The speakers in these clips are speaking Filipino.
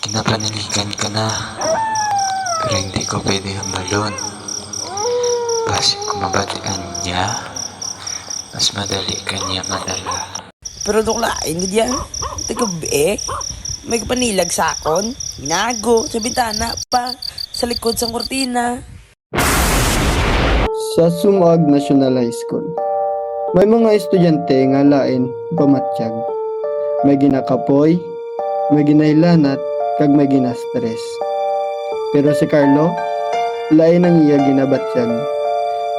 Kinapanaligan ka na, pero hindi ko pwede hambalon. Base kung mabatian niya, mas madali kanya madala. Pero duklain ko diyan. Tagabi. May kapanilag sa akon. Ginago sa bintana pa. Sa likod sa kortina. Sa Sumag National High School, may mga estudyante nga lain pamatsyag. May ginakapoy, may ginahilanat, kag may ginastress. Pero si Carlo, lain ang iya ginabatsyag.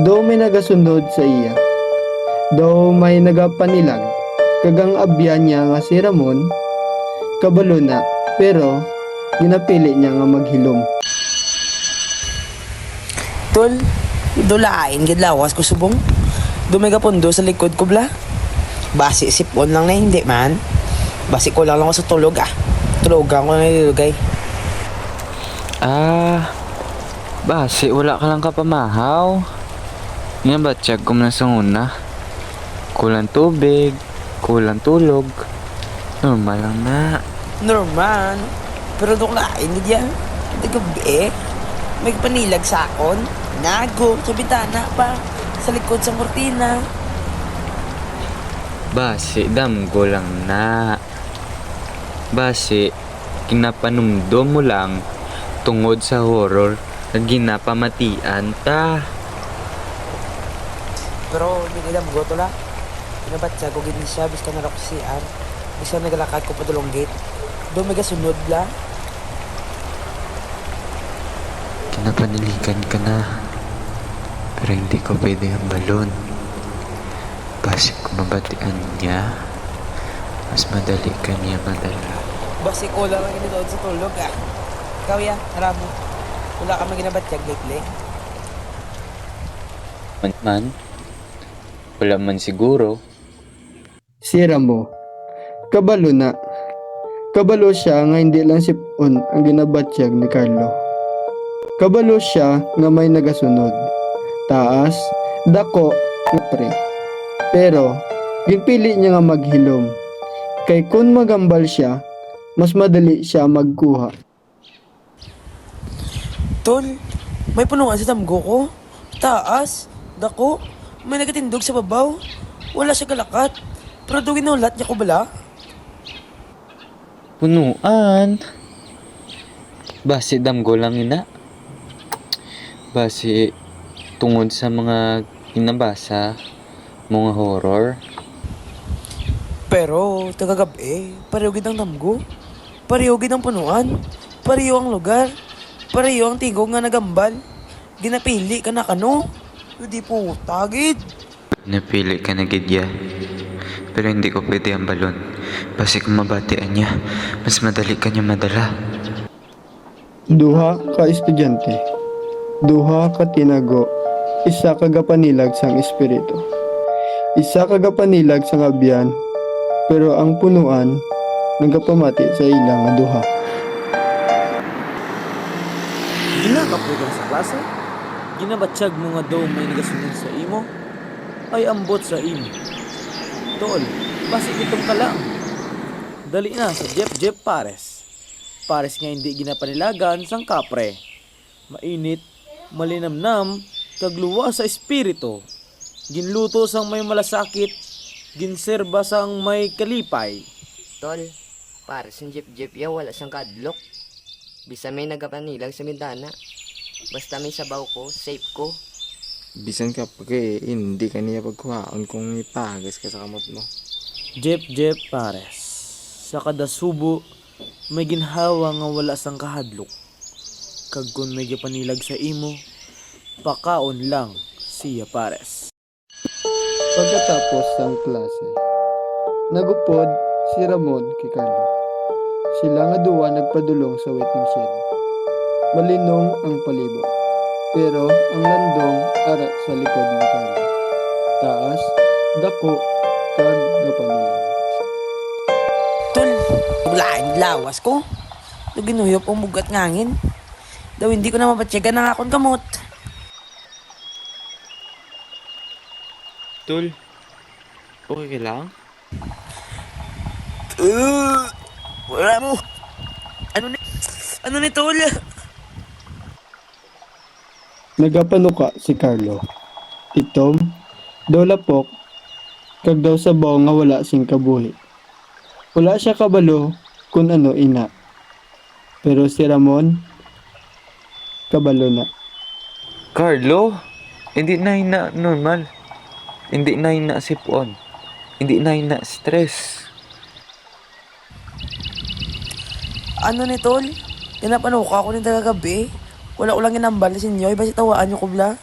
Daw may nagasunod sa iya. Daw may nagapanilag. Kagang abyan niya nga si Ramon, kabalo na, pero ginapili niya nga maghilom. Tol, dulain gid lawas ko subong. Dumiga pundo sa likod ko bla. Basi sipon lang na hindi man. Basi ko lang ako sa tulog ah. Tulogan ko na nilugay. Base, wala ka lang kapamahaw. Yan ba, tiyag ko na sa una. Kulang tubig, kulang tulog. Normal lang na. Normal. Pero duklain gid yan. Tagabi. May kapanilag sa akon. Nago sa bintana pa. Sa likod sa kortina. Base, damgo lang na. Base, kinapanumdum mo lang tungod sa horror na ginapamatian ta. Pero hindi alam go to la. Pinabatsa ko gid ni siya bis ka na ako siyan. Bisa nagalakad ko pa dulong gate. Do may sunod la. Kinapaniligan ka na, pero hindi ko pwede hambalon. Base kung mabatian niya, mas madali kanya madala. Basi ko lang ang inidoon sa tulog ah. Ikaw ya, haramo. Wala ka maginabatyag lately. Man, wala man siguro. Si Ramo, kabalo na. Kabalo siya nga hindi lang sipon ang ginabatsyag ni Carlo. Kabalo siya nga may nagasunod. Taas, dako, pre. Pero, gipili niya nga maghilom. Kay kung magambal siya, mas madali siya magkuha. Tol, may punuan sa tamgo ko. Taas, dako, may nagatindog sa babaw. Wala siya galakat. Pero do ginulat niya ko bala. Punuan. Base damgo lang ina. Base tungod sa mga kinabasa, mga horror. Pero, tagagabi, pareho gid ang tamgo. Pareho gid ang punuan. Pareho ang lugar. Pareho ang tigog nga nagambal. Ginapili ka na kano. Hindi po, tagid. Napili ka na gidya. Pero hindi ko pwede ang balon. Base kung mabatian niya, mas madali kanya madala. Duha ka estudyante. Duha ka tinago. Isa ka gapanilag sang espiritu. Isa ka gapanilag sang abyan. Pero ang punuan nagapamati sa ilang nga duha. Ginakapugan sa klase? Ginabatsyag mo nga daw may nagasunod sa imo? Ay ambot sa imo. Tol, basi itong ka lang. Dali na sa Jeff Pares. Pares nga hindi ginapanilagan sang kapre. Mainit, malinamnam, kagluwa sa espiritu. Ginluto sang may malasakit, ginserba sang may kalipay. Tol, para sa jeep ya wala siyang kadlok. Bisa may nagapanilag sa bintana. Basta may sabaw ko, safe ko. Bisan ka pag hindi ka niya pagkuhaan kung ipagas ka sa kamot mo. Jeff Pares. Sa kada subo, may ginhawa nga wala sang kahadlok. Kag kung may gipanilag sa imo, pakaon lang siya Pares. Pagkatapos ng klase, nagupod si Ramon kay Carlo. Sila nga duwa nagpadulong sa waiting shed. Malinong ang palibot, pero ang landong ara sa likod ni Carlo. Taas, dako, kag gapanilang. Tol, buglaan lawas ko. Do ginuyop ang mugat ngangin. Daw hindi ko na mabatsyagan ng akong kamot. Tol, okay ka lang? Wala mo. Ano ni? Ano ni tol? Nagapanuka si Carlo. Itom, daw lapok, kag daw sabaw nga wala sing kabuhi. Wala siya kabalo kung ano ina. Pero si Ramon, kabalo na. Carlo, hindi na ina normal. Hindi na ina sipon. Hindi na ina stress. Ano ni tol? Tinapanuka ako ni gabi. Wala ko lang inambal sa inyo. Iba si tawaan nyo kubla.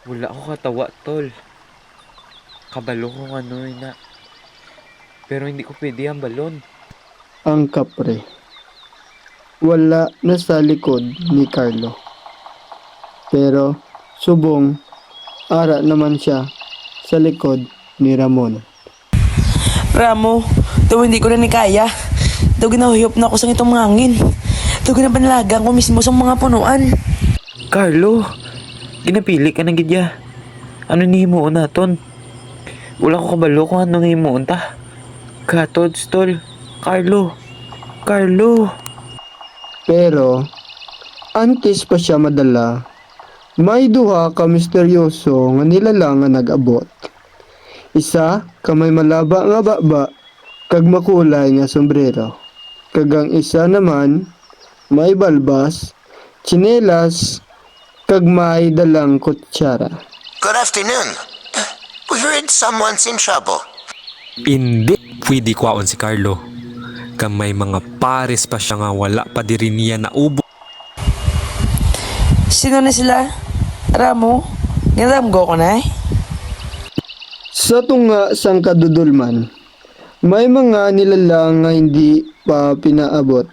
Wala ako katawa, tol. Kabalo ko ano ina. Pero hindi ko pwede ang balon. Ang kapre. Wala na sa likod ni Carlo. Pero subong, ara naman siya sa likod ni Ramon. Ramo, daw hindi ko na ni kaya. Daw ginahuyop na ako sa itong hangin. Daw ginabanlagan ko mismo sa mga punuan. Carlo, ginapili ka ng gidya. Ano ni himuon naton? Wala ko kabalo kung anong himuon ta. Katods, tol. Carlo. Carlo. Pero, antes pa siya madala, may duha ka misteryoso nga nilalang nga nag-abot. Isa, kamay malaba nga baba, kag makulay nga sombrero. Kag ang isa naman, may balbas, tsinelas, kag may dalang kutsara. Good afternoon. We heard someone's in trouble. Hindi pwede kwaon si Carlo. Kamay mga pares pa siya nga wala pa diri niya na ubo. Sino na sila? Ramo? Niramgo ko na eh. Sa tunga sang kadudulman, may mga nilalang nga hindi pa pinaabot.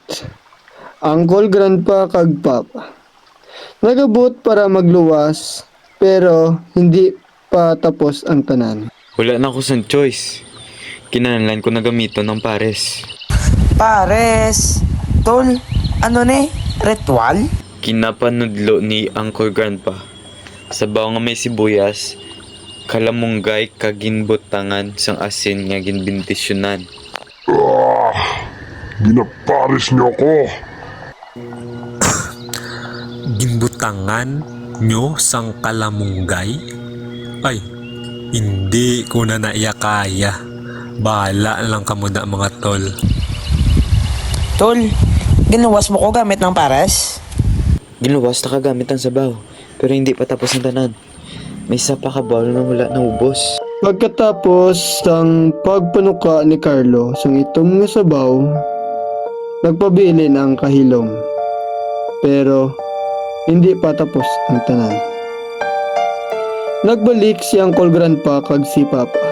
Angkol, grandpa, kag papa. Nagabot para magluwas, pero hindi pa tapos ang tanan. Wala na ako sang choice. Kinahanglan ko na gamiton ng pares. Pares. Tol, ano ni? Ritual? Kinapanudlo ni Uncle Grandpa. Sabaw nga may sibuyas, kalamunggay kaginbutangan sang asin nga ginbintisyonan. Ginapares niyo ako. Ginbutangan nyo sang kalamunggay? Ay, hindi ko na naiya kaya. Bahala lang kamo na mga tol. Tol, ginuwas mo ko gamit ng pares? Ginuwas na kagamit ang sabaw, pero hindi pa tapos ang tanan. May isa pa kabalo na wala na ubos. Pagkatapos ng pagpanuka ni Carlo sang itom nga sabaw, nagpabilin ang kahilom. Pero hindi pa tapos ang tanan. Nagbalik si Uncle Grandpa kag si Papa.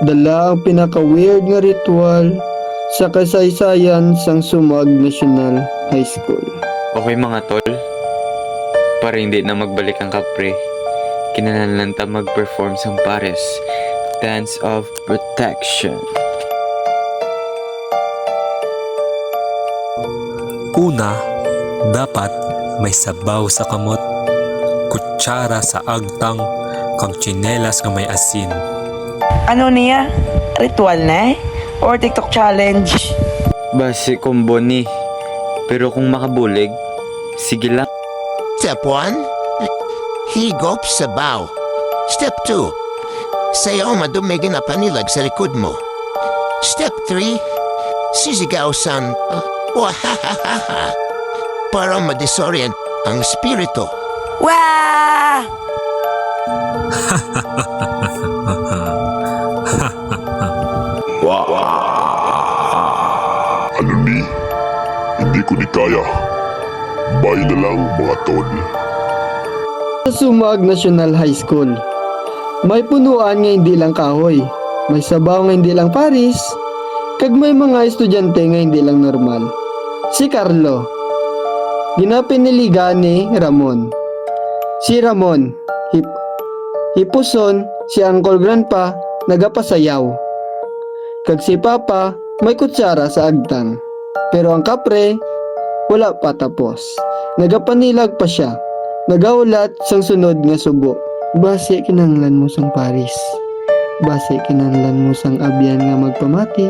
Dala ang pinaka-weird nga ritual sa kasaysayan sang Sumag National High School. Okay mga tol, para hindi na magbalik ang kapre, kinahanglan ta mag-perform sang pares, Dance of Protection. Una, dapat may sabaw sa kamot, kutsara sa agtang, kang tsinelas nga may asin. Ano niya? Ritual na eh? Or TikTok challenge? Base combo ni, pero kung makabulig, sige lang. Step 1, higop sa baw. Step 2, sayaw madumigin na panilag sa likod mo. Step 3, sisigaw sang wahahaha para ma-disorient ang spirito. Wah! Ano ni? Hindi ko ni kaya. Bay na lang mga tol. Sa Sumag National High School, may punuan nga hindi lang kahoy, may sabaw nga hindi lang paris, kag may mga estudyante nga hindi lang normal. Si Carlo, ginapiniligan ni Ramon. Si Ramon, hipuson, si Uncle Grandpa, nagapasayaw. Kag si Papa, may kutsara sa agtang. Pero ang kapre, wala pa tapos. Nagapanilag pa siya. Nagaulat sang sunod nga subo. Base kinahanglan mo sang paris. Base kinahanglan mo sang abyan nga magpamati.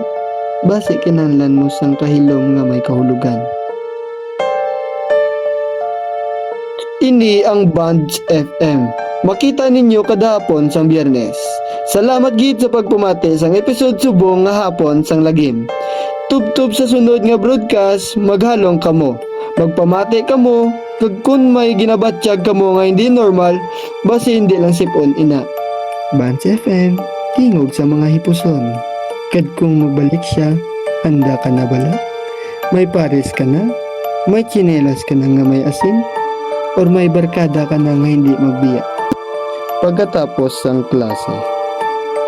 Base kinahanglan mo sang kahilom nga may kahulugan. Ini ang Bands FM. Makita ninyo kada hapon sang Biyernes. Salamat gid sa pagpumati sang episode subong nga hapon sang lagim. Tubtub sa sunod nga broadcast, maghalong kamo. Magpamati kamo, kag kun may ginabatsyag kamo nga hindi normal, basi hindi lang sipon ina. Bands FM, tingog sa mga hipuson. Kad kung magbalik siya, handa ka na bala? May pares ka na? May tsinelas ka na nga may asin? Or may barkada ka na nga hindi magbiya? Pagkatapos ng klase,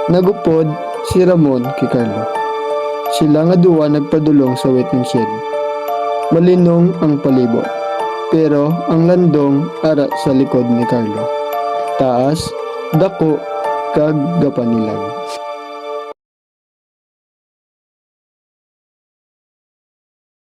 nagupod si Ramon kay Carlo. Sila nga duwa nagpadulong sa waiting shed. Malinong ang palibot, pero ang landong ara sa likod ni Carlo. Taas, dako, kag gapanilag.